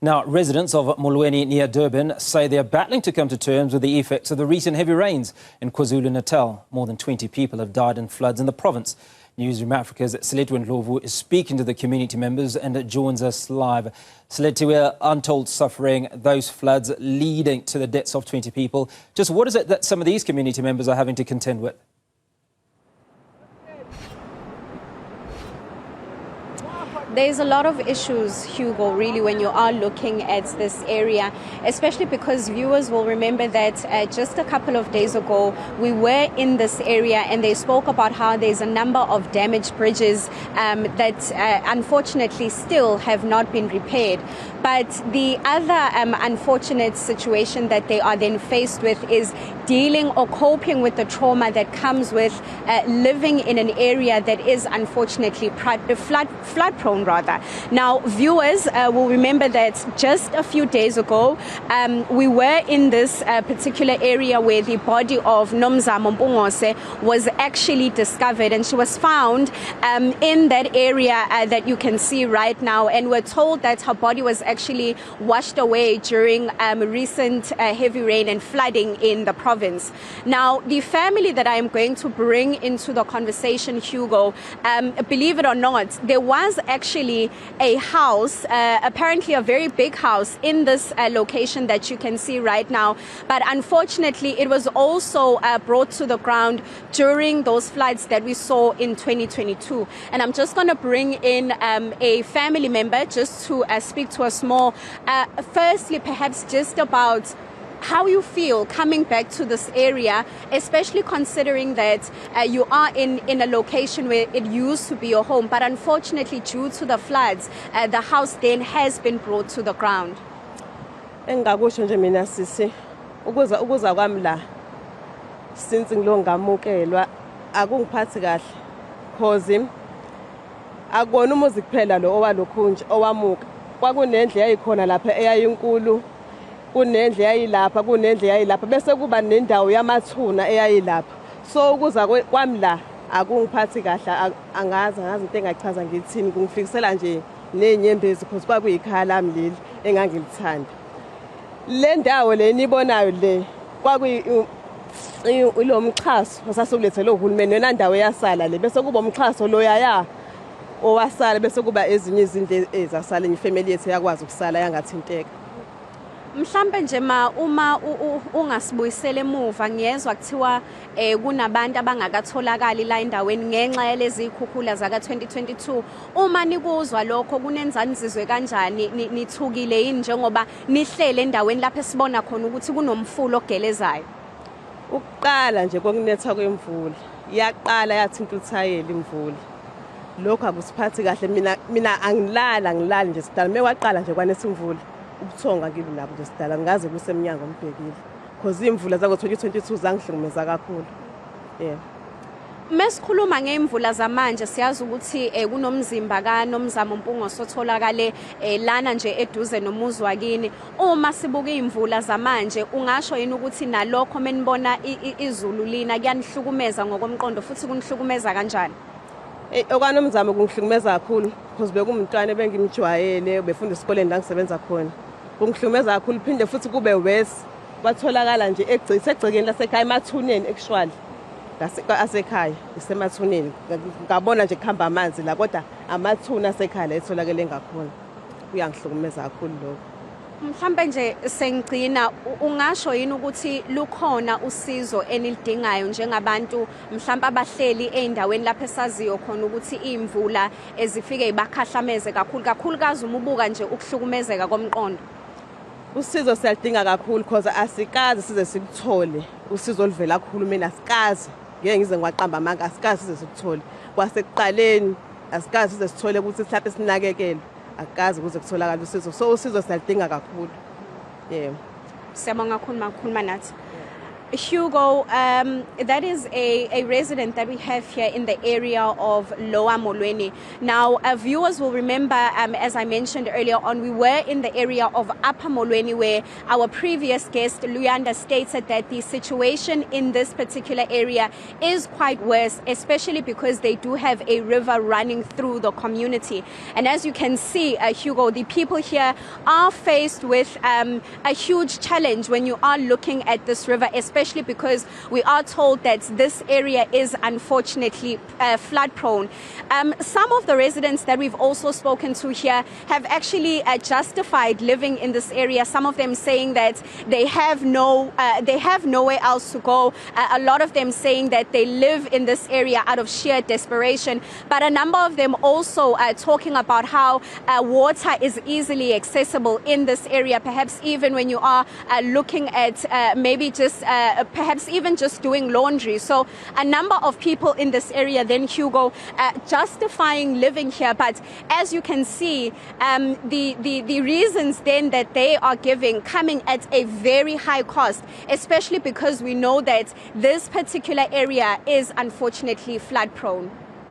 Now, residents of Molweni near Durban say they are battling to come to terms with the effects of the recent heavy rains in KwaZulu-Natal. More than 20 people have died in floods in the province. Newzroom Afrika's Silethiwe Ndlovu is speaking to the community members and joins us live. Silethiwe, untold suffering, those floods leading to the deaths of 20 people. Just what is it that some of these community members are having to contend with? There's a lot of issues, Hugo, really, when you are looking at this area, especially because viewers will remember that just a couple of days ago, we were in this area and they spoke about how there's a number of damaged bridges that unfortunately still have not been repaired. But the other unfortunate situation that they are then faced with is dealing or coping with the trauma that comes with living in an area that is unfortunately flood prone rather. Now, viewers will remember that just a few days ago, we were in this particular area where the body of Ndlovu was actually discovered, and she was found in that area that you can see right now, and we're told that her body was actually washed away during recent heavy rain and flooding in the province. Now, the family that I am going to bring into the conversation, Hugo, believe it or not, there was actually a house, apparently a very big house in this location that you can see right now. But unfortunately, it was also brought to the ground during those floods that we saw in 2022. And I'm just going to bring in a family member just to speak to us more. Firstly, perhaps just about how you feel coming back to this area, especially considering that you are in a location where it used to be your home, but unfortunately due to the floods, the house then has been brought to the ground. Engakusho nje mina sisi ukuza kwami la since ngilongamukelwa akungiphathi kahle cause akona umuzi kuphela lo owalokhunje owamuka kwakunendle yayikhona lapha eyayinkulu kunendle yayilapha kunendle yayilapha bese kuba nendawo yamathuna eyayilapha so ukuza kwami la akungiphathi kahle angazi into engachaza ngithini kungifikisela nje nenyembezi because kwakuyikhala lami leli engangilithanda le ndawo le nibonayo le lo mxhaso osasulethele uhulumeni wena ndawo yasala le bese kuba umxhaso loyaya owasala bese kuba ezinye izindle ezasala ifamily yethu yakwazi ukusala yangathinteka. Mhlambe nje uma ungasibuyisela emuva ngiyezwa kuthiwa kunabantu abangakatholakali la endaweni ngenxa yalezi ikhukhula zaka 2022. Uma nikuzwa lokho kunenzani izizwe kanjani, nithukile yini njengoba nihlele endaweni lapho esibona khona ukuthi kunomfulo ogelezayo? Ukuqala nje kokunetha kwemvula yaqala yathinta uthayela imvula lokho akusiphathi kahle mina angilali nje sidala mewaqala nje kwanetha imvula ubuthonga ngilo lapho nje sidala ngaze kusemnyango mbhekile because imvula zako 2022 zangihlukumeza kakhulu. Mesikhuluma ngeimvula zamanje siyazi ukuthi kunomzimba kaNomzamo osotholakale lana nje eduze nomuzi wakini. Uma sibuka imvula zamanje ungasho yini ukuthi nalokho menibona izulu lina kuyanihlukumeza ngokomqondo futhi kunihlukumeza kanjani? OkaNomzamo kungihlukumeza kakhulu because bekumntwana bengimjwayele befunda esikoleni la ngisebenza khona. Kungihlukumeza kakhulu phinde futhi kube worse batholakala nje egcikeni lasekhaya emathuneni actually asekhaya isemathuneni ngabona nje kuhamba amanzi la kodwa amathuna asekhaya etholakele ngakhona kuyangihlukumeza kakhulu lokho. Mhlambe nje sengcina ungasho yini ukuthi lukhona usizo enilidingayo njengabantu mhlawumbe abahleli eindaweni lapho esaziyo khona ukuthi imvula ezifike ibakhahlameze kakhulukazi uma ubuka nje ukuhlukumezeka komqondo? Usizo siyadinga kakhulu because asikazi size sikuthole usizo oluvela kuhulumeni asikazi ngeke ngize ngiwaqamba amanga asikazi size sikuthole kwasekuqaleni asikazi size sithole ukuthi mhlawumbe sinakekele akazi ukuze kutholakala usizo so usizo siyadinga kakhulu. Siyabonga kakhulu makhuluma nathi. Hugo, that is a resident that we have here in the area of Lower Molweni. Now, viewers will remember, as I mentioned earlier on, we were in the area of Upper Molweni, where our previous guest, Luyanda, stated that the situation in this particular area is quite worse, especially because they do have a river running through the community. And as you can see, Hugo, the people here are faced with a huge challenge when you are looking at this river, especially because we are told that this area is unfortunately flood prone. Some of the residents that we've also spoken to here have actually justified living in this area. Some of them saying that they have nowhere else to go. A lot of them saying that they live in this area out of sheer desperation. But a number of them also talking about how water is easily accessible in this area, perhaps even when you are looking at maybe just perhaps even just doing laundry. So a number of people in this area then, Hugo, justifying living here. But as you can see, the reasons then that they are giving coming at a very high cost, especially because we know that this particular area is unfortunately flood prone.